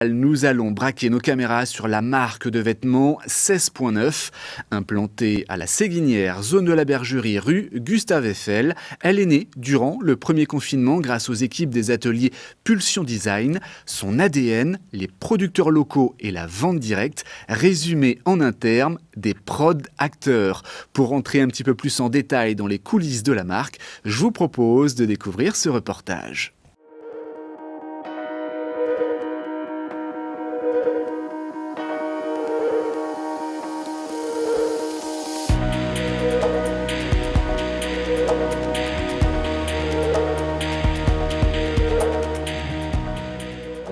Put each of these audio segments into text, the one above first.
Nous allons braquer nos caméras sur la marque de vêtements 16.9, implantée à la Séguinière, zone de la Bergerie, rue Gustave Eiffel. Elle est née durant le premier confinement grâce aux équipes des ateliers Pulsion Design. Son ADN, les producteurs locaux et la vente directe, résumé en un terme, des prod acteurs. Pour entrer un petit peu plus en détail dans les coulisses de la marque, je vous propose de découvrir ce reportage.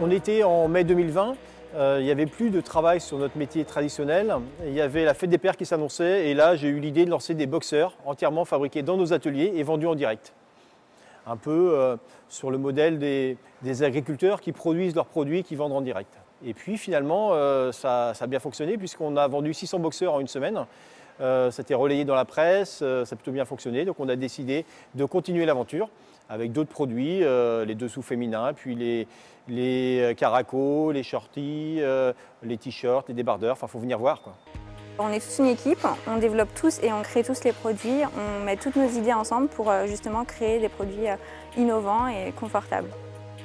On était en mai 2020, il n'y avait plus de travail sur notre métier traditionnel. Il y avait la fête des pères qui s'annonçait et là j'ai eu l'idée de lancer des boxers entièrement fabriqués dans nos ateliers et vendus en direct. Un peu sur le modèle des agriculteurs qui produisent leurs produits, qui vendent en direct. Et puis finalement ça a bien fonctionné puisqu'on a vendu 600 boxers en une semaine. C'était relayé dans la presse, ça a plutôt bien fonctionné, donc on a décidé de continuer l'aventure avec d'autres produits, les dessous féminins, puis les caracos, les shorties, les t-shirts, les débardeurs, enfin il faut venir voir, quoi. On est tous une équipe, on développe tous et on crée tous les produits, on met toutes nos idées ensemble pour justement créer des produits innovants et confortables.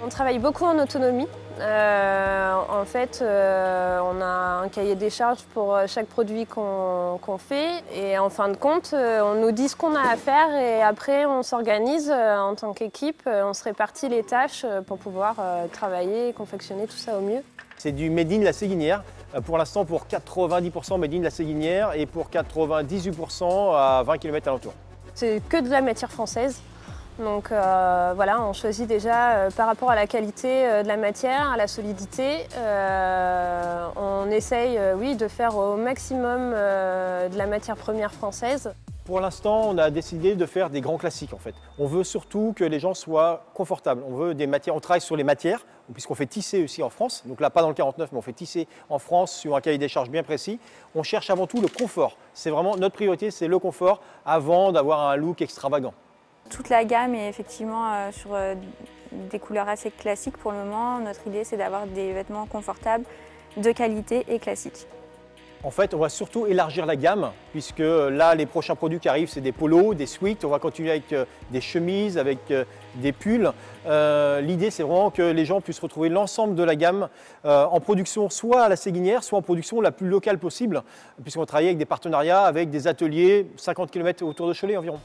On travaille beaucoup en autonomie. En fait, on a un cahier des charges pour chaque produit qu'on fait et en fin de compte, on nous dit ce qu'on a à faire et après on s'organise en tant qu'équipe, on se répartit les tâches pour pouvoir travailler et confectionner tout ça au mieux. C'est du Made in la Séguinière, pour l'instant pour 90% Made in la Séguinière et pour 98% à 20 km alentour. C'est que de la matière française. Donc voilà, on choisit déjà par rapport à la qualité de la matière, à la solidité. On essaye oui, de faire au maximum de la matière première française. Pour l'instant, on a décidé de faire des grands classiques en fait. On veut surtout que les gens soient confortables. On veut des matières, on travaille sur les matières, puisqu'on fait tisser aussi en France. Donc là, pas dans le 49, mais on fait tisser en France sur un cahier des charges bien précis. On cherche avant tout le confort. C'est vraiment notre priorité, c'est le confort avant d'avoir un look extravagant. Toute la gamme est effectivement sur des couleurs assez classiques pour le moment. Notre idée, c'est d'avoir des vêtements confortables, de qualité et classiques. En fait, on va surtout élargir la gamme, puisque là, les prochains produits qui arrivent, c'est des polos, des sweats. On va continuer avec des chemises, avec des pulls. L'idée, c'est vraiment que les gens puissent retrouver l'ensemble de la gamme en production, soit à la Séguinière, soit en production la plus locale possible, puisqu'on va travailler avec des partenariats, avec des ateliers 50 km autour de Cholet environ.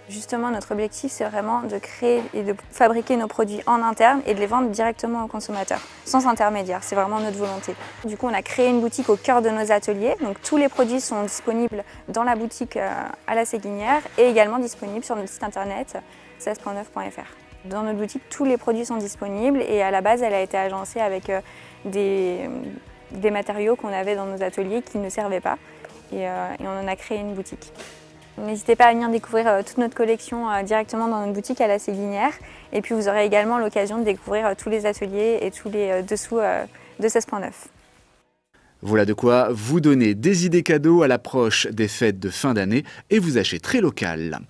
Justement, notre objectif, c'est vraiment de créer et de fabriquer nos produits en interne et de les vendre directement aux consommateurs, sans intermédiaire. C'est vraiment notre volonté. Du coup, on a créé une boutique au cœur de nos ateliers. Donc, tous les produits sont disponibles dans la boutique à la Séguinière et également disponibles sur notre site internet 16.9.fr. Dans notre boutique, tous les produits sont disponibles et à la base, elle a été agencée avec des matériaux qu'on avait dans nos ateliers qui ne servaient pas et on en a créé une boutique. N'hésitez pas à venir découvrir toute notre collection directement dans notre boutique à la Séguinière. Et puis vous aurez également l'occasion de découvrir tous les ateliers et tous les dessous de 16.9. Voilà de quoi vous donner des idées cadeaux à l'approche des fêtes de fin d'année et vous achetez très local.